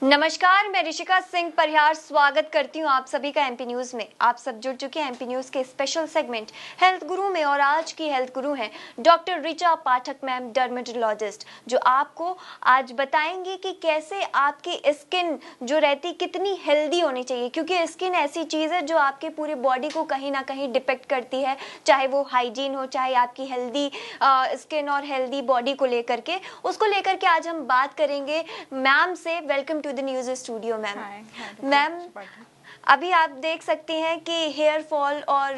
नमस्कार, मैं ऋषिका सिंह परिहार स्वागत करती हूँ आप सभी का एमपी न्यूज में। आप सब जुड़ चुके हैं एमपी न्यूज के स्पेशल सेगमेंट हेल्थ गुरु में और आज की हेल्थ गुरु हैं डॉक्टर ऋचा पाठक मैम, डर्मेटोलॉजिस्ट, जो आपको आज बताएंगे कि कैसे आपकी स्किन जो रहती कितनी हेल्दी होनी चाहिए, क्योंकि स्किन ऐसी चीज़ है जो आपके पूरे बॉडी को कहीं ना कहीं डिपेक्ट करती है, चाहे वो हाइजीन हो, चाहे आपकी हेल्दी स्किन और हेल्दी बॉडी को लेकर के, उसको लेकर के आज हम बात करेंगे मैम से। Welcome to the news studio ma'am. Ma'am, अभी आप देख सकते हैं कि हेयर फॉल और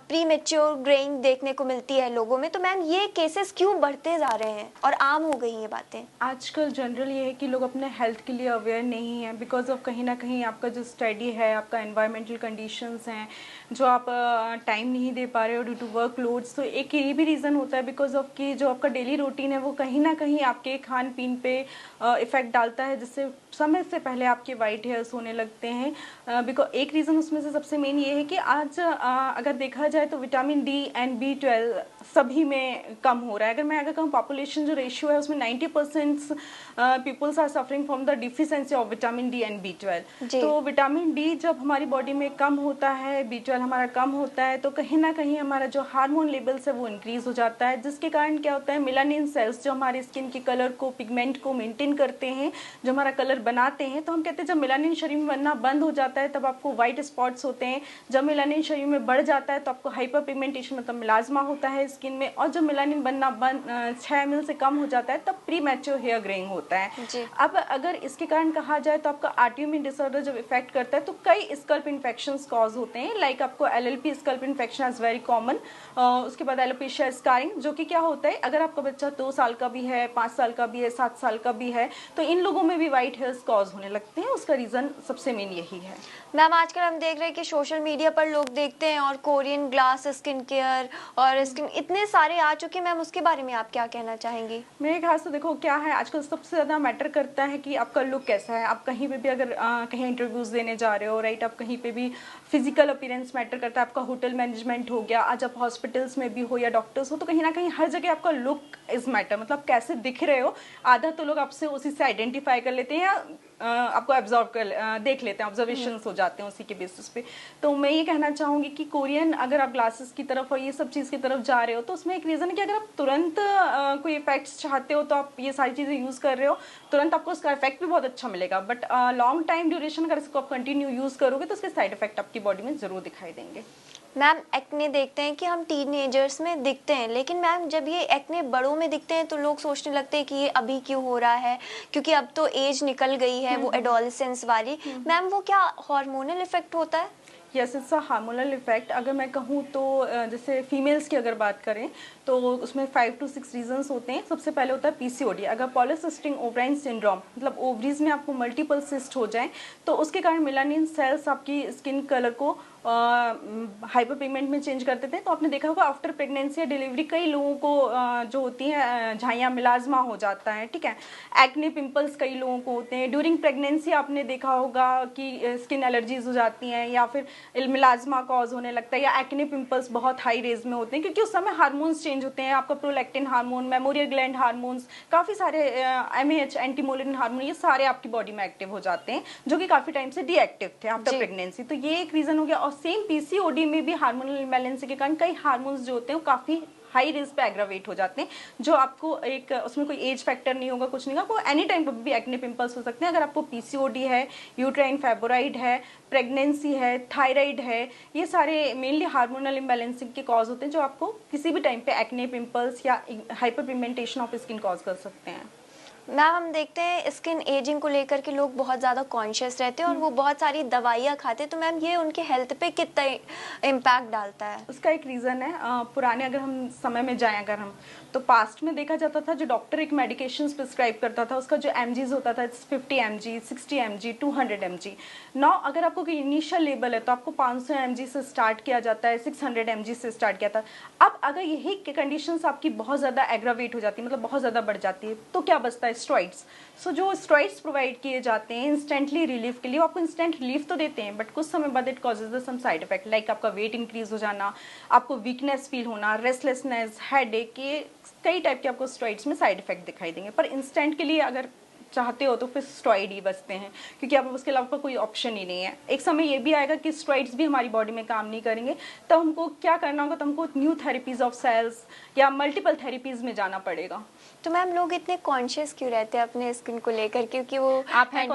प्री मेच्योर ग्रेइंग देखने को मिलती है लोगों में, तो मैम ये केसेस क्यों बढ़ते जा रहे हैं और आम हो गई ये बातें? आजकल जनरल ये है कि लोग अपने हेल्थ के लिए अवेयर नहीं है बिकॉज ऑफ कहीं ना कहीं आपका जो स्टडी है, आपका एनवायरमेंटल कंडीशंस हैं, जो आप टाइम नहीं दे पा रहे हो ड्यू टू वर्क लोड्स। तो एक ये भी रीज़न होता है बिकॉज ऑफ कि जो आपका डेली रूटीन है वो कहीं ना कहीं आपके खान पीन पे इफ़ेक्ट डालता है, जिससे समय से पहले आपके वाइट हेयर्स होने लगते हैं। बिकॉज एक रीज़न उसमें से सबसे मेन ये है कि आज अगर देखा जाए तो विटामिन डी एंड B12 सभी में कम हो रहा है। अगर कहूँ पॉपुलेशन जो रेशियो है उसमें 90% peoples are suffering from the deficiency of vitamin D and B12। तो विटामिन डी जब हमारी बॉडी में कम होता है, B12 हमारा कम होता है, तो कहीं ना कहीं हमारा जो हार्मोन लेवल्स है वो इंक्रीज हो जाता है, जिसके कारण क्या होता है, मेलानिन सेल्स जो हमारे स्किन के कलर को, पिगमेंट को मेंटेन करते हैं, जो हमारा कलर बनाते हैं। तो हम कहते हैं जब मेलानिन शरीर में बनना बंद हो जाता है तब आपको व्हाइट स्पॉट्स होते हैं। जब मेलानिन शरीर में बढ़ जाता है तो आपको हाइपर पिगमेंटेशन मतलब मिलाज्मा होता है स्किन में। और जब मेलानिन बनना 6 ml से कम हो जाता है तब प्री मैच्योर हेयर ग्रेइंग होता है। अब अगर इसके कारण कहा जाए तो आपका ऑटोइम्यून डिसऑर्डर जब इफेक्ट करता है तो कई स्कल्प इन्फेक्शंस कॉज होते हैं। लाइक आपको LLP scalp infection is very common. उसके बाद एलोपेशिया स्कारिंग, जो कि क्या होता है, अगर आपका बच्चा 2 साल का भी है, 5 साल का भी है, 7 साल का भी है, तो इन लोगों में भी व्हाइट हेयर्स कॉज होने लगते हैं। उसका रीजन सबसे मेन यही है। मैम, आजकल हम देख रहे हैं कि सोशल मीडिया पर लोग देखते हैं और कोरियन ग्लास स्किन केयर और स्किन इतने सारे आ चुके हैं, मैम उसके बारे में आप क्या कहना चाहेंगी? मेरे ख्याल से देखो क्या है, आजकल सबसे ज़्यादा मैटर करता है कि आपका लुक कैसा है। आप कहीं पे भी अगर कहीं इंटरव्यूज़ देने जा रहे हो, राइट, आप कहीं पे भी फिजिकल अपीयरेंस मैटर करता है। आपका होटल मैनेजमेंट हो गया, आज आप हॉस्पिटल्स में भी हो या डॉक्टर्स हो, तो कहीं ना कहीं हर जगह आपका लुक इज मैटर। मतलब कैसे दिख रहे हो, आधा तो लोग आपसे उसी से आइडेंटिफाई कर लेते हैं या आपको एब्जॉर्व कर देख लेते हैं, ऑब्जर्वेशंस हो जाते हैं उसी के बेसिस पे। तो मैं ये कहना चाहूँगी कि कोरियन अगर आप ग्लासेस की तरफ और ये सब चीज़ की तरफ जा रहे हो तो उसमें एक रीज़न है कि अगर आप तुरंत कोई इफेक्ट्स चाहते हो तो आप ये सारी चीज़ें यूज़ कर रहे हो, तुरंत आपको उसका इफेक्ट भी बहुत अच्छा मिलेगा। बट लॉन्ग टाइम ड्यूरेशन अगर इसको आप कंटिन्यू यूज़ करोगे तो उसके साइड इफेक्ट आपकी बॉडी में ज़रूर दिखाई देंगे। मैम, एक्ने देखते हैं कि हम टीनेजर्स में दिखते हैं, लेकिन मैम जब ये एक्ने बड़ों में दिखते हैं तो लोग सोचने लगते हैं कि ये अभी क्यों हो रहा है, क्योंकि अब तो एज निकल गई है वो एडोलेसेंस वाली। मैम, वो क्या हार्मोनल इफेक्ट होता है? Yes, it's a hormonal effect. अगर मैं कहूँ तो जैसे फीमेल्स की अगर बात करें तो उसमें 5 to 6 रीजंस होते हैं। सबसे पहले होता है PCOD। अगर पॉलीसिस्टिक ओवराइन सिंड्रोम मतलब ओवरीज में आपको मल्टीपल सिस्ट हो जाए तो उसके कारण मेलानिन सेल्स आपकी स्किन कलर को हाइपर पिगमेंट में चेंज कर देते हैं। तो आपने देखा होगा आफ्टर प्रेगनेंसी या डिलीवरी कई लोगों को जो होती हैं झाइयाँ, मिलाज्मा हो जाता है, ठीक है। एक्ने पिंपल्स कई लोगों को होते हैं। ड्यूरिंग प्रेगनेंसी आपने देखा होगा कि स्किन एलर्जीज हो जाती हैं या फिर मिलाज्मा कॉज होने लगता है या एक्ने पिंपल्स बहुत हाई रेज में होते हैं, क्योंकि उस समय हार्मोन्स चेंज होते हैं। आपका prolactin hormone, memorial gland hormones, काफ़ी सारे MAH एंटीमोलिन हार्मोन, ये सारे आपकी बॉडी में एक्टिव हो जाते हैं जो कि काफ़ी टाइम से डीएक्टिव थे आफ्टर प्रेगनेंसी। तो ये एक रीज़न हो गया। और सेम PCOD में भी हार्मोनल इम्बैलेंस के कारण कई हार्मोन्स जो होते हैं वो काफ़ी हाई रिस्क पे एग्रावेट हो जाते हैं, जो आपको एक उसमें कोई एज फैक्टर नहीं होगा, कुछ नहीं होगा, आपको एनी टाइम पर भी एक्ने पिंपल्स हो सकते हैं। अगर आपको PCOD है, यूट्राइन फाइब्रोइड है, प्रेगनेंसी है, थायराइड है, ये सारे मेनली हार्मोनल इम्बैलेंसिंग के कॉज होते हैं जो आपको किसी भी टाइम पे एक्ने पिंपल्स या hyper pigmentation of skin cause कर सकते हैं। मैम, हम देखते हैं स्किन एजिंग को लेकर के लोग बहुत ज़्यादा कॉन्शियस रहते हैं और वो बहुत सारी दवाइयाँ खाते हैं, तो मैम ये उनके हेल्थ पे कितना इम्पैक्ट डालता है? उसका एक रीज़न है, पुराने अगर हम समय में जाएं अगर हम, तो पास्ट में देखा जाता था जो डॉक्टर एक मेडिकेशन प्रिस्क्राइब करता था उसका जो mgs होता था 50 mg, 60 mg, 200 mg। नाउ अगर आपको कोई इनिशियल लेवल है तो आपको 500 mg से स्टार्ट किया जाता है, 600 mg से स्टार्ट किया था। अब अगर यही कंडीशंस आपकी बहुत ज़्यादा एग्रावेट हो जाती है, मतलब बहुत ज़्यादा बढ़ जाती है, तो क्या बचता है? स्टेरॉइड्स। सो जो स्टेरॉइड्स प्रोवाइड किए जाते हैं इंस्टेंटली रिलीफ के लिए, आपको इंस्टेंट रिलीफ तो देते हैं बट कुछ समय बाद it causes some side effect, like आपका वेट इंक्रीज हो जाना, आपको वीकनेस फील होना, रेस्टलेसनेस, हेडेक, ये कई टाइप के आपको स्टेरॉइड्स में साइड इफेक्ट दिखाई देंगे। पर इंस्टेंट के लिए अगर चाहते हो तो फिर स्टेरॉइड ही बचते हैं, क्योंकि अब उसके अलावा कोई ऑप्शन ही नहीं है। एक समय ये भी आएगा कि स्टेरॉइड्स भी हमारी बॉडी में काम नहीं करेंगे, तो हमको क्या करना होगा, तो हमको न्यू थेरेपीज ऑफ सेल्स या मल्टीपल थेरेपीज में जाना पड़ेगा। तो मैम लोग इतने कॉन्शियस क्यों रहते हैं अपने स्किन को लेकर, क्योंकि वो आप हैं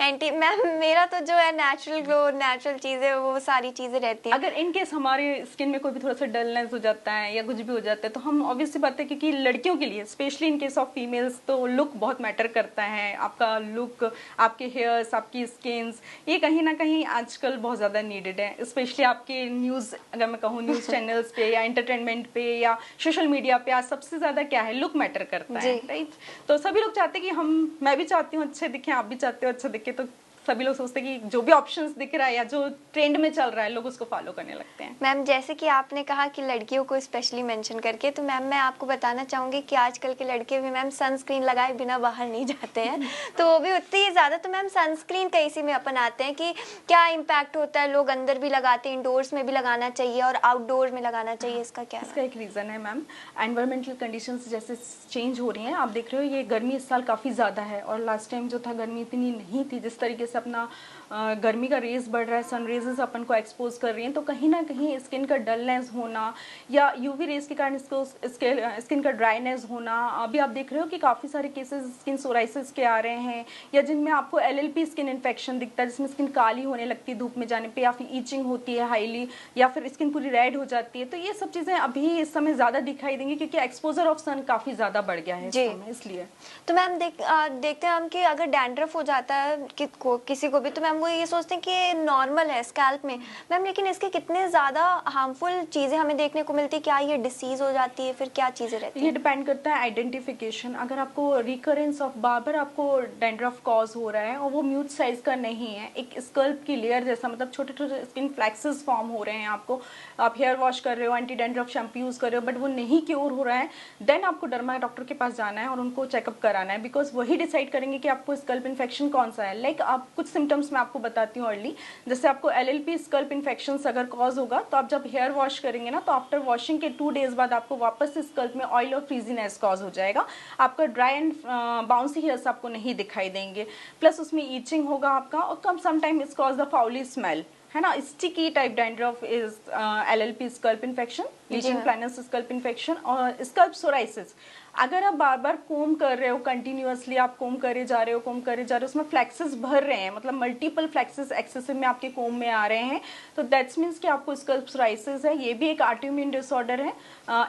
एंटी मैम मेरा तो जो है नेचुरल ग्लो, नेचुरल चीजें, वो सारी चीजें रहती हैं। अगर इनकेस हमारे स्किन में कोई भी थोड़ा सा डलनेस हो जाता है या कुछ भी हो जाता है, तो हम ऑब्वियसली बात है, क्योंकि लड़कियों के लिए specially in case of females तो लुक बहुत मैटर करता है। आपका लुक, आपके हेयर्स, आपकी स्किन्स, ये कहीं ना कहीं आजकल बहुत ज़्यादा नीडेड है। स्पेशली आपके न्यूज़, अगर मैं कहूँ न्यूज़ चैनल्स पे या एंटरटेनमेंट पे या सोशल मीडिया पे, आज सबसे ज़्यादा क्या है, लुक मैटर करता है, राइट। तो सभी लोग चाहते हैं कि मैं भी चाहती हूँ अच्छे दिखें, आप भी चाहते हो अच्छा दिखे, तो सभी लोग सोचते हैं कि जो भी ऑप्शंस दिख रहा है या जो ट्रेंड में चल रहा है, लोग उसको फॉलो करने लगते हैं। मैम जैसे कि आपने कहा कि लड़कियों को स्पेशली मेंशन करके, तो मैम मैं आपको बताना चाहूँगी कि आजकल के लड़के भी मैम सनस्क्रीन लगाए बिना बाहर नहीं जाते हैं, तो वो भी उतनी ही ज़्यादा। तो मैम सनस्क्रीन कैसी में अपन आते हैं कि क्या इम्पैक्ट होता है, लोग अंदर भी लगाते हैं, इंडोर्स में भी लगाना चाहिए और आउटडोर में लगाना चाहिए, इसका क्या? इसका एक रीज़न है मैम, एनवायरमेंटल कंडीशंस जैसे चेंज हो रही हैं। आप देख रहे हो ये गर्मी इस साल काफ़ी ज़्यादा है, और लास्ट टाइम जो था गर्मी इतनी नहीं थी। जिस तरीके से अपना गर्मी का रेज बढ़ रहा है, सन रेजेस अपन को एक्सपोज कर रही हैं, तो कहीं ना कहीं स्किन का डलनेस होना या यूवी रेज के कारण इसको स्किन का ड्राइनेस होना। अभी आप देख रहे हो कि काफ़ी सारे केसेस स्किन सोराइसिस के आ रहे हैं, या जिनमें आपको LLP स्किन इन्फेक्शन दिखता है, जिसमें स्किन काली होने लगती है धूप में जाने पे, या फिर ईचिंग होती है हाईली, या फिर स्किन पूरी रेड हो जाती है। तो ये सब चीज़ें अभी इस समय ज़्यादा दिखाई देंगी, क्योंकि एक्सपोजर ऑफ सन काफ़ी ज़्यादा बढ़ गया है इस समय, इसलिए। तो मैम देखते हैं हम कि अगर डैंड्रफ हो जाता है किसी को भी, तो मैम वो ये सोचते हैं कि नॉर्मल है स्कैल्प में मैम, लेकिन इसके कितने ज़्यादा हार्मफुल चीज़ें हमें देखने को मिलती है, क्या ये डिसीज़ हो जाती है, फिर क्या चीज़ें रहती है? ये डिपेंड करता है आइडेंटिफिकेशन। अगर आपको रिकरेंस ऑफ बार आपको डैंड्रफ कॉज हो रहा है और वो म्यूट साइज का नहीं है, एक स्कल्प की लेयर जैसा, मतलब छोटे छोटे स्किन फ्लैक्सेस फॉर्म हो रहे हैं आपको, आप हेयर वॉश कर रहे हो, एंटी डैंड्रफ शैम्पू यूज़ कर रहे हो, बट वो नहीं क्योर हो रहा है, देन आपको डर्मा डॉक्टर के पास जाना है और उनको चेकअप कराना है, बिकॉज वही डिसाइड करेंगे कि आपको स्कल्प इन्फेक्शन कौन सा है। लाइक आप कुछ सिम्टम्स मैं आपको बताती हूँ अर्ली, जैसे आपको LLP स्कल्प इन्फेक्शन अगर कॉज होगा, तो आप जब हेयर वॉश करेंगे ना, तो आफ्टर वॉशिंग के 2 डेज बाद आपको वापस स्कल्प में ऑयल और फ्रीजीनेस कॉज हो जाएगा। आपका ड्राई एंड बाउंसी हेयर्स आपको नहीं दिखाई देंगे, प्लस उसमें ईचिंग होगा आपका, और कम sometime it's cause the foully smell, है ना। Sticky type dandruff is LLP scalp infection, lichen planus scalp infection, और स्कल्प सोराइसिस। अगर आप बार बार कोम कर रहे हो, कंटिन्यूअसली आप कोम करे जा रहे हो, उसमें फ्लैक्सेस भर रहे हैं, मतलब मल्टीपल फ्लैक्सेस एक्सेसिव में आपके कोम में आ रहे हैं, तो दैट्स मीन्स कि आपको स्कल्प सोराइसिस है। ये भी एक ऑटोइम्यून डिसऑर्डर है।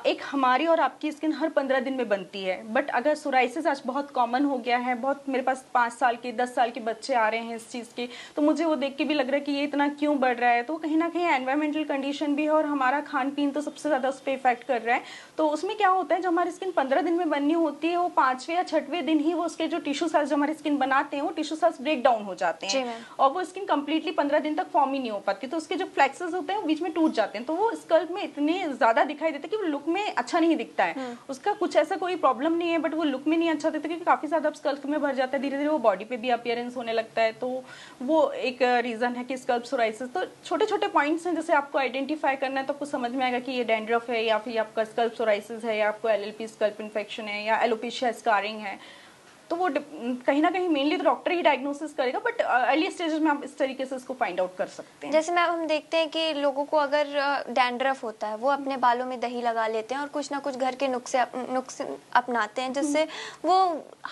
एक हमारी और आपकी स्किन हर 15 दिन में बनती है, बट अगर सोराइसिस आज बहुत कॉमन हो गया है, बहुत मेरे पास 5 साल के 10 साल के बच्चे आ रहे हैं इस चीज़ के, तो मुझे वो देख के भी लग रहा है कि ये इतना क्यों बढ़ रहा है। तो कहीं ना कहीं एनवायरमेंटल कंडीशन भी है, और हमारा खान पीन तो सबसे ज़्यादा उस पर इफेक्ट कर रहा है। तो उसमें क्या होता है, जो हमारी स्किन 15 दिन में बननी होती है, वो 5वें या 6वें दिन ही वो उसके जो टिश्यू सेल्स जो हमारी स्किन बनाते हैं, वो टिश्यू सेल्स ब्रेक डाउन हो जाते हैं, और वो स्किन कंप्लीटली 15 दिन तक फॉर्म ही नहीं हो पाती। तो उसके जो फ्लैक्सेस होते हैं वो बीच में टूट जाते हैं, तो वो स्कल्प में इतने ज़्यादा दिखाई देते हैं कि वो लुक में अच्छा नहीं दिखता है। उसका कुछ ऐसा कोई प्रॉब्लम नहीं है, बट वो लुक में नहीं अच्छा दिखता, क्योंकि काफ़ी ज़्यादा स्कल्प में भर जाता है, धीरे धीरे वो बॉडी पे भी अपीयरेंस होने लगता है। तो वो एक रीज़न है कि स्कल्प सोराइसिस। तो छोटे छोटे पॉइंट्स हैं, जैसे आपको आइडेंटिफाई करना है, तो आपको समझ में आएगा कि ये डैंड्रफ है, या फिर आपका स्कल्प सोराइसिस है, या आपको LLP स्कल्प इन्फेक्शन है, या एलोपेशिया स्कारिंग है। तो वो कहीं ना कहीं मेनली तो डॉक्टर ही डायग्नोसिस करेगा, बट अर्ली स्टेजेस में आप इस तरीके से इसको फाइंड आउट कर सकते हैं। जैसे मैम हम देखते हैं कि लोगों को अगर डैंड्रफ होता है, वो अपने बालों में दही लगा लेते हैं और कुछ ना कुछ घर के नुस्खे अपनाते हैं जिससे वो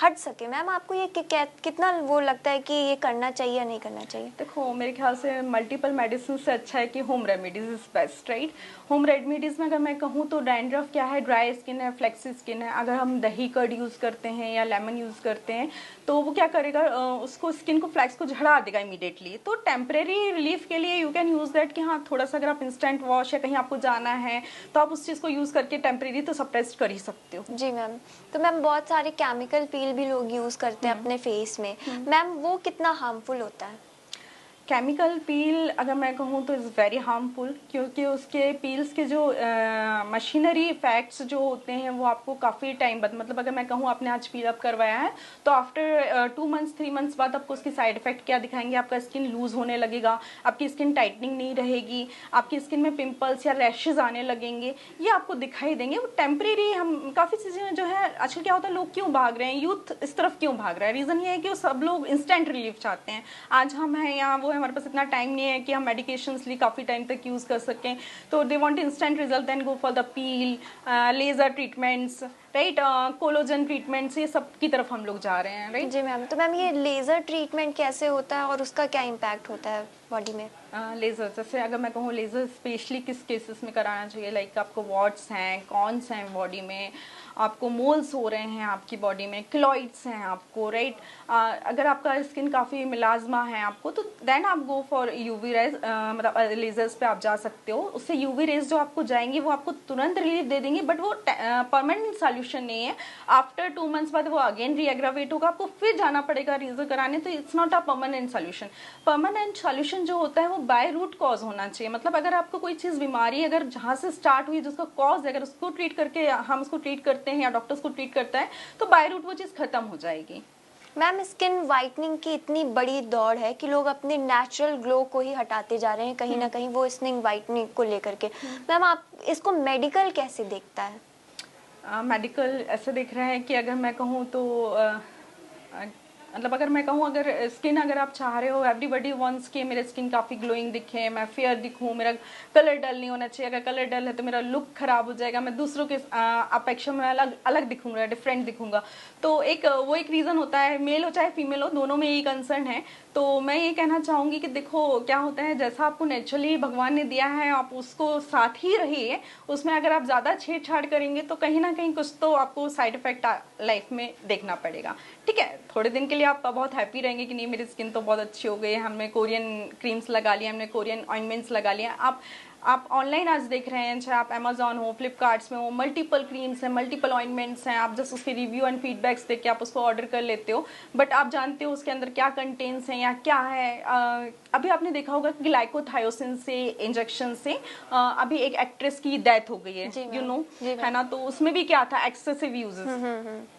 हट सके। मैम आपको ये कितना वो लगता है कि ये करना चाहिए या नहीं करना चाहिए? देखो, मेरे ख्याल से मल्टीपल मेडिसिन से अच्छा है कि home remedies is best, right. Home remedies में अगर मैं कहूँ तो डैंड्रफ क्या है, ड्राई स्किन है, फ्लेक्सी स्किन है, अगर हम दही कर्ड यूज़ करते हैं या लेमन यूज़ करते हैं, तो वो क्या करेगा, उसको स्किन को फ्लैक्स को झड़ा देगा इमीडिएटली। तो टेम्परेरी रिलीफ के लिए यू कैन यूज़ दैट, कि हाँ थोड़ा सा अगर आप इंस्टेंट वॉश या कहीं आपको जाना है, तो आप उस चीज़ को यूज़ करके टेम्परेरी तो सप्रेस कर ही सकते हो। जी मैम। तो मैम बहुत सारे केमिकल पील भी लोग यूज़ करते हैं अपने फेस में, मैम वो कितना हार्मफुल होता है? केमिकल पील अगर मैं कहूँ तो इज़ वेरी हार्मफुल, क्योंकि उसके पील्स के जो मशीनरी इफेक्ट्स जो होते हैं वो आपको काफ़ी टाइम बाद, मतलब अगर मैं कहूँ आपने आज पील अप करवाया है तो आफ्टर 2 मंथ्स 3 मंथ्स बाद आपको उसके साइड इफेक्ट क्या दिखाएंगे, आपका स्किन लूज होने लगेगा, आपकी स्किन टाइटनिंग नहीं रहेगी, आपकी स्किन में पिंपल्स या रैशेज आने लगेंगे, ये आपको दिखाई देंगे। वो टेम्परेरी, हम काफ़ी चीज़ें जो है आजकल क्या होता है, लोग क्यों भाग रहे हैं, यूथ इस तरफ क्यों भाग रहा है, रीज़न ये है कि वो सब लोग इंस्टेंट रिलीफ चाहते हैं। आज हम हैं यहाँ, वो है, हमारे पास इतना टाइम नहीं है कि हम मेडिकेशंस लिए काफ़ी टाइम तक यूज़ कर सकें, तो they want instant result, then go for the peel, laser treatments, right, collagen treatments, ये सब की तरफ हम लोग जा रहे हैं, राइट। जी मैम, तो मैम ये लेज़र ट्रीटमेंट कैसे होता है और उसका क्या इम्पैक्ट होता है बॉडी में? लेज़र, जैसे अगर मैं कहूँ लेज़र स्पेशली किस केसेस में कराना चाहिए, लाइक आपको वॉट्स हैं, कॉन्स हैं बॉडी में, आपको मोल्स हो रहे हैं आपकी बॉडी में, क्लॉइड्स हैं आपको, राइट, अगर आपका स्किन काफ़ी मिलाजमा है आपको, तो देन आप गो फॉर यूवी रेज, मतलब लेज़र्स पे आप जा सकते हो। उससे यूवी रेज जो आपको जाएंगी वो आपको तुरंत रिलीफ दे देंगे, बट वो परमानेंट सॉल्यूशन नहीं है। आफ्टर 2 मंथ्स बाद वो अगेन रीएग्रावेट होगा, आपको फिर जाना पड़ेगा लेज़र कराने, तो it's not a permanent solution. Permanent solution जो होता है वो बाय रूट कॉज होना चाहिए, मतलब अगर आपको कोई चीज़ बीमारी अगर जहाँ से स्टार्ट हुई, जिसका कॉज है, अगर उसको ट्रीट करके हम उसको ट्रीट करते हैं या डॉक्टर्स को ट्रीट करता है, तो बाय रूट वो चीज़ खत्म हो जाएगी। मैम स्किन वाइटनिंग की इतनी बड़ी दौड़ है कि लोग अपने नेचुरल ग्लो को ही हटाते जा रहे हैं कहीं ना कहीं वो स्किन वाइटनिंग को लेकर के। मैम आप इसको मेडिकल कैसे देखता है? मेडिकल ऐसे देख रहे हैं कि अगर मैं कहूँ तो मतलब अगर मैं कहूँ, अगर स्किन अगर आप चाह रहे हो, एवरीबडी वांट्स कि मेरे स्किन काफ़ी ग्लोइंग दिखे, मैं फेयर दिखूँ, मेरा कलर डल नहीं होना चाहिए, अगर कलर डल है तो मेरा लुक खराब हो जाएगा, मैं दूसरों के अपेक्षा में अलग अलग दिखूंगा, डिफरेंट दिखूंगा, तो वो एक रीज़न होता है, मेल हो चाहे फीमेल हो, दोनों में यही कंसर्न है। तो मैं ये कहना चाहूँगी कि देखो क्या होता है, जैसा आपको नेचुरली भगवान ने दिया है आप उसको साथ ही रहिए, उसमें अगर आप ज़्यादा छेड़छाड़ करेंगे तो कहीं ना कहीं कुछ तो आपको साइड इफेक्ट लाइफ में देखना पड़ेगा। ठीक है, थोड़े दिन के लिए आप बहुत हैप्पी रहेंगे कि नहीं मेरी स्किन तो बहुत अच्छी हो गई है, हमने कोरियन क्रीम्स लगा लिया, हमने कोरियन ऑइंटमेंट्स लगा लिया। आप ऑनलाइन आज देख रहे हैं, चाहे आप अमेजोन हो, फ्लिपकार्ट्स में हो, मल्टीपल क्रीम्स हैं, मल्टीपल ऑइंटमेंट्स हैं, आप जस्ट उसके रिव्यू एंड फीडबैक्स देख के आप उसको ऑर्डर कर लेते हो, बट आप जानते हो उसके अंदर क्या कंटेंट्स हैं या क्या है। अभी आपने देखा होगा कि ग्लाइकोथायोसिन से इंजेक्शन से अभी एक एक्ट्रेस की डेथ हो गई है, यू नो, है ना, तो उसमें भी क्या था, एक्सेसिव यूजेस,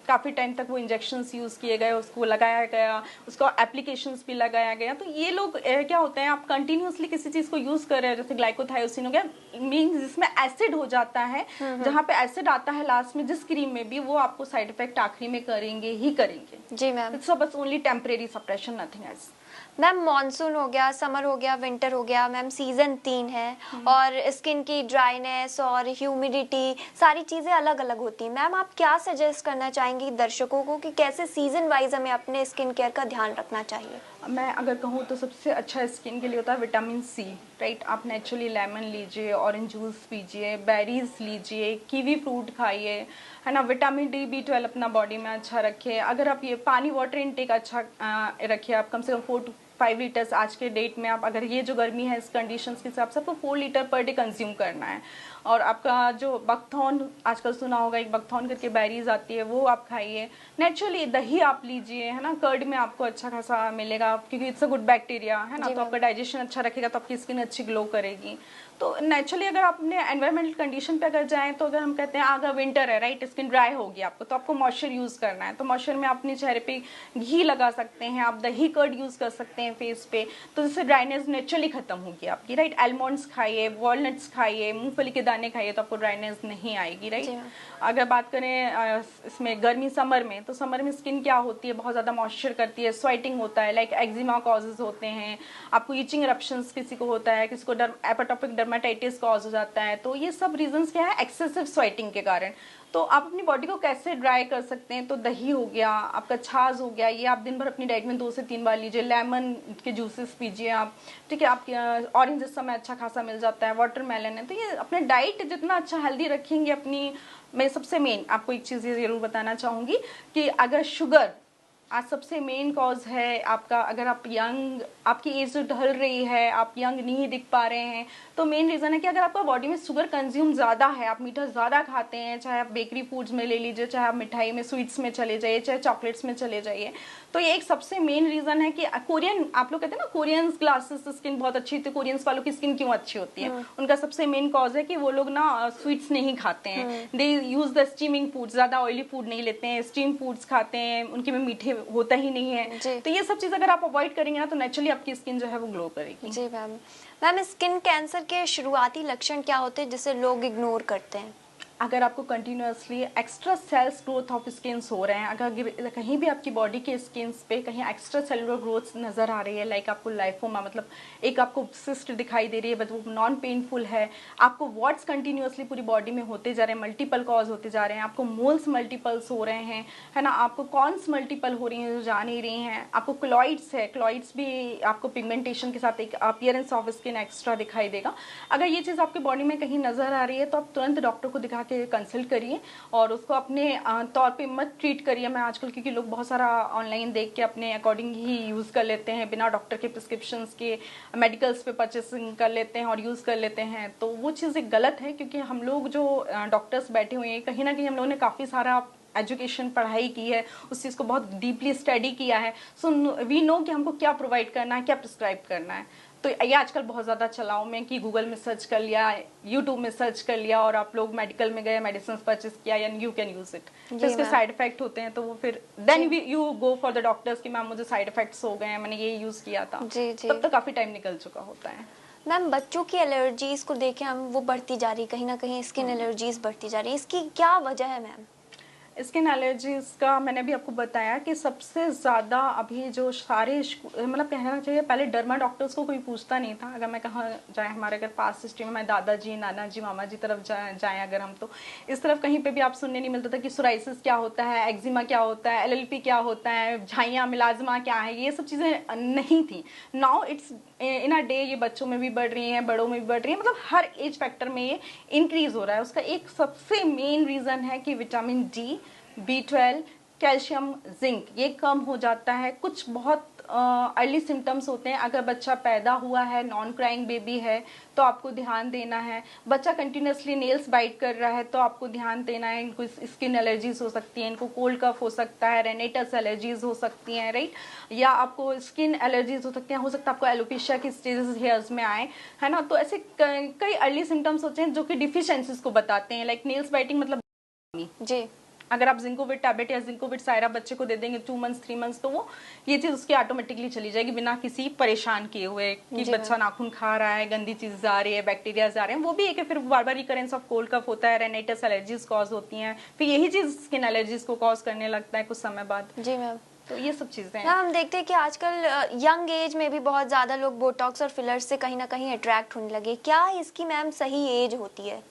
काफ़ी टाइम तक वो इंजेक्शंस यूज़ किए गए, उसको लगाया गया, उसको एप्लीकेशंस भी लगाया गया। तो ये लोग क्या होता है, आप कंटिन्यूसली किसी चीज़ को यूज़ कर रहे हैं, जैसे ग्लाइकोथायोसिन हो गया, मीन्स जिसमें एसिड हो जाता है, जहाँ पे एसिड आता है लास्ट में जिस क्रीम में भी, वो आपको साइड इफेक्ट आखिरी में करेंगे ही करेंगे। जी मैम, इट्स बस only temporary suppression, nothing else. Ma'am monsoon हो गया, समर हो गया, विंटर हो गया, मैम सीजन 3 है और स्किन की ड्राइनेस और ह्यूमिडिटी सारी चीज़ें अलग अलग होती हैं। मैम आप क्या सजेस्ट करना चाहेंगी दर्शकों को कि कैसे सीजन वाइज हमें अपने स्किन केयर का ध्यान रखना चाहिए? मैं अगर कहूँ तो सबसे अच्छा स्किन के लिए होता है विटामिन सी, राइट। आप नेचुरली लेमन लीजिए, ऑरेंज जूस पीजिए, बेरीज लीजिए, कीवी फ्रूट खाइए, है ना, विटामिन D, B12 अपना बॉडी में अच्छा रखिए। अगर आप ये पानी वाटर इनटेक अच्छा रखिए, आप कम से कम 4 to 5 लीटर्स आज के डेट में, आप अगर ये जो गर्मी है इस कंडीशंस के हिसाब से आपको 4 लीटर पर डे कंज्यूम करना है। और आपका जो बकथॉर्न, आजकल सुना होगा एक बकथॉर्न करके बेरीज आती है, वो आप खाइए। नेचुरली दही आप लीजिए, है ना, कर्ड में आपको अच्छा खासा मिलेगा क्योंकि इट्स अ गुड बैक्टीरिया, है ना, तो आपका डाइजेशन अच्छा रखेगा तो आपकी स्किन अच्छी ग्लो करेगी। तो नेचुरली अगर आप अपने एनवायरमेंटल कंडीशन पे अगर जाएं, तो अगर हम कहते हैं अगर विंटर है, राइट, स्किन ड्राई होगी आपको, तो आपको मॉइस्चर यूज़ करना है, तो मॉइस्चर में अपने चेहरे पे घी लगा सकते हैं, आप दही कर्ड यूज़ कर सकते हैं फेस पे, तो जिससे ड्राइनेस नेचुरली खत्म होगी आपकी, राइट। आलमंड्स खाइए, वॉलनट्स खाइए, मूंगफली के दाने खाइए, तो आपको ड्राइनेस नहीं आएगी, राइट। अगर बात करें इसमें गर्मी समर में, तो समर में स्किन क्या होती है, बहुत ज़्यादा मॉइस्चर करती है, स्वेटिंग होता है, लाइक एक्जिमा कॉजेज होते हैं, आपको इचिंग इरप्शंस किसी को होता है, किसी को एपिटोपिक डर्माटाइटिस कॉज हो जाता है। तो ये सब रीजंस क्या है, एक्सेसिव स्वेटिंग के कारण। तो आप अपनी बॉडी को कैसे ड्राई कर सकते हैं, तो दही हो गया, आपका छाछ हो गया, ये आप दिन भर अपनी डाइट में 2 से 3 बार लीजिए। लेमन के जूसेस पीजिए आप, ठीक है, आप ऑरेंज इस समय अच्छा खासा मिल जाता है, वाटरमेलन है। तो ये अपने डाइट जितना अच्छा हेल्दी रखेंगे अपनी। मैं सबसे मेन आपको एक चीज़ ये ज़रूर बताना चाहूँगी कि अगर शुगर आज सबसे मेन कॉज है आपका, अगर आप यंग, आपकी एज जो ढल रही है, आप यंग नहीं दिख पा रहे हैं, तो मेन रीज़न है कि अगर आपका बॉडी में शुगर कंज्यूम ज़्यादा है, आप मीठा ज़्यादा खाते हैं, चाहे आप बेकरी फूड्स में ले लीजिए, चाहे आप मिठाई में, स्वीट्स में चले जाइए, चाहे चॉकलेट्स में चले जाइए, तो ये एक सबसे मेन रीज़न है कि कोरियन, आप लोग कहते हैं ना कोरियंस ग्लासेस स्किन बहुत अच्छी होती है, कोरियंस वालों की स्किन क्यों अच्छी होती है, उनका सबसे मेन कॉज है कि वो लोग ना स्वीट्स नहीं खाते हैं, दे यूज द स्टीमिंग फूड, ज़्यादा ऑयली फूड नहीं लेते हैं, स्टीम फूड्स खाते हैं, उनके में मीठे होता ही नहीं है। तो ये सब चीज़ अगर आप अवॉइड करेंगे ना, तो नेचुरली आपकी स्किन जो है वो ग्लो करेगी। जी मैम। मैम, स्किन कैंसर के शुरुआती लक्षण क्या होते हैं जिसे लोग इग्नोर करते हैं? अगर आपको continuously extra cells growth of skins हो रहे हैं, अगर कहीं भी आपकी बॉडी के स्किन्स पे कहीं एक्स्ट्रा सेलुलर ग्रोथ नज़र आ रही है, लाइक आपको लाइफोमा, मतलब एक आपको सिस्ट दिखाई दे रही है बट वो नॉन पेनफुल है, आपको वॉट्स कंटिन्यूसली पूरी बॉडी में होते जा रहे हैं, मल्टीपल कॉज होते जा रहे हैं, आपको मोल्स मल्टीपल्स हो रहे हैं, है ना, आपको कॉन्स मल्टीपल हो रही हैं जो जा नहीं रही हैं, आपको क्लॉइड्स है, क्लॉइड्स भी आपको पिगमेंटेशन के साथ एक अपीयरेंस ऑफ स्किन एक्स्ट्रा दिखाई देगा। अगर ये चीज़ आपकी बॉडी में कहीं नज़र आ रही है तो आप तुरंत डॉक्टर को दिखा के कंसल्ट करिए और उसको अपने तौर पे मत ट्रीट करिए। मैं आजकल, क्योंकि लोग बहुत सारा ऑनलाइन देख के अपने अकॉर्डिंग ही यूज़ कर लेते हैं, बिना डॉक्टर के प्रिस्क्रिप्शंस के मेडिकल्स पे परचेसिंग कर लेते हैं और यूज़ कर लेते हैं, तो वो चीज़ एक गलत है। क्योंकि हम लोग जो डॉक्टर्स बैठे हुए हैं, कहीं ना कहीं हम लोगों ने काफ़ी सारा एजुकेशन पढ़ाई की है, उस चीज़ को बहुत डीपली स्टडी किया है, सो वी नो कि हमको क्या प्रोवाइड करना है, क्या प्रिस्क्राइब करना है। तो ये आजकल बहुत ज़्यादा चलाओ में कि गूगल में सर्च कर लिया, यूट्यूब में सर्च कर लिया और आप लोग मेडिकल में गए, मेडिसिन परचेस किया, या यू कैन यूज़ इट। तो इसके साइड इफेक्ट होते हैं, तो वो फिर then you go for the doctors कि मैम मुझे साइड इफेक्ट्स हो गए हैं, मैंने ये यूज़ किया था, तब तो काफ़ी टाइम निकल चुका होता है। मैम, बच्चों की एलर्जीज को देखें हम, वो बढ़ती जा रही, कहीं ना कहीं स्किन एलर्जीज बढ़ती जा रही, इसकी क्या वजह है मैम? स्किन एलर्जीज का मैंने भी आपको बताया कि सबसे ज़्यादा अभी जो सारे, मतलब कहना चाहिए पहले डर्मा डॉक्टर्स को कोई पूछता नहीं था। अगर मैं कहाँ जाए, हमारे अगर पास हिस्ट्री में हमारे दादाजी, नाना जी, मामा जी तरफ जाएँ अगर हम, तो इस तरफ कहीं पे भी आप सुनने नहीं मिलता था कि सोराइसिस क्या होता है, एक्जिमा क्या होता है, LLP क्या होता है, झाइयाँ, मिलाजमा क्या है, ये सब चीज़ें नहीं थी। Now it's in a day ये बच्चों में भी बढ़ रही हैं, बड़ों में भी बढ़ रही हैं, मतलब हर एज फैक्टर में ये इंक्रीज हो रहा है। उसका एक सबसे मेन रीज़न है कि vitamin D, B12, calcium, zinc ये कम हो जाता है। कुछ बहुत अर्ली सिम्टम्स होते हैं। अगर बच्चा पैदा हुआ है, नॉन क्राइंग बेबी है, तो आपको ध्यान देना है। बच्चा कंटिन्यूसली नेल्स बाइट कर रहा है तो आपको ध्यान देना है। इनको स्किन एलर्जीज हो सकती है, इनको कोल्ड कफ हो सकता है, रेनेटस एलर्जीज हो सकती हैं, राइट, या आपको स्किन एलर्जीज हो सकती हैं, हो सकता है आपको एलोपेशिया की स्टेजेस हेयर्स में आए, है ना। तो ऐसे कई अर्ली सिम्टम्स होते हैं जो कि डिफिशियंसीज को बताते हैं, लाइक नेल्स बाइटिंग, मतलब जी, अगर आप जिंकोविट टैबलेट या जिंकोविट सायरा बच्चे को दे देंगे 2 मंथ्स 3 मंथ्स, तो वो ये चीज़ उसकी ऑटोमेटिकली चली जाएगी बिना किसी परेशान किए हुए कि बच्चा नाखून खा रहा है, गंदी चीज़ जा रही है, बैक्टीरिया जा रहे हैं। वो भी एक है, फिर बार बार रिकरेंस ऑफ कोल्ड कफ होता है, रेनाइटिस एलर्जीज कॉज होती हैं, फिर यही चीज़ स्किन एलर्जीज को कॉज करने लगता है कुछ समय बाद। जी मैम। तो ये सब चीज़ें हैं। हम देखते हैं कि आजकल यंग एज में भी बहुत ज़्यादा लोग बोटॉक्स और फिलर्स से कहीं ना कहीं अट्रैक्ट होने लगे। क्या इसकी मैम सही एज होती है?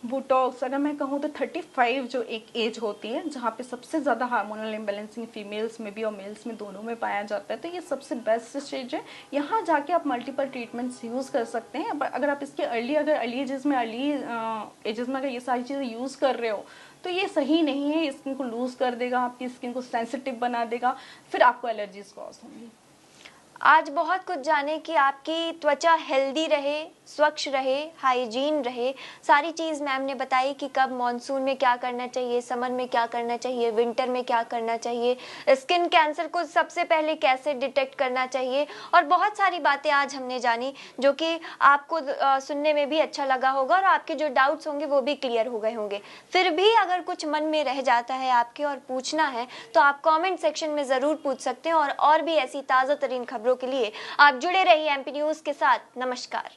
बोटॉक्स अगर मैं कहूँ तो 35 जो एक एज होती है जहाँ पे सबसे ज़्यादा हार्मोनल इम्बैलेंसिंग फीमेल्स में भी और मेल्स में दोनों में पाया जाता है, तो ये सबसे बेस्ट स्टेज है। यहाँ जाके आप मल्टीपल ट्रीटमेंट्स यूज़ कर सकते हैं। अगर आप इसके अर्ली एजेस में अगर ये सारी चीज़ें यूज़ कर रहे हो तो ये सही नहीं है। स्किन को लूज़ कर देगा, आपकी स्किन को सेंसिटिव बना देगा, फिर आपको एलर्जीज कॉज होंगी। आज बहुत कुछ जाने कि आपकी त्वचा हेल्दी रहे, स्वच्छ रहे, हाइजीन रहे, सारी चीज़ मैम ने बताई कि कब मॉनसून में क्या करना चाहिए, समर में क्या करना चाहिए, विंटर में क्या करना चाहिए, स्किन कैंसर को सबसे पहले कैसे डिटेक्ट करना चाहिए, और बहुत सारी बातें आज हमने जानी जो कि आपको सुनने में भी अच्छा लगा होगा और आपके जो डाउट्स होंगे वो भी क्लियर हो गए होंगे। फिर भी अगर कुछ मन में रह जाता है आपके और पूछना है तो आप कमेंट सेक्शन में ज़रूर पूछ सकते हैं। और भी ऐसी ताज़ा तरीन खबरों के लिए आप जुड़े रहिए MP न्यूज़ के साथ। नमस्कार।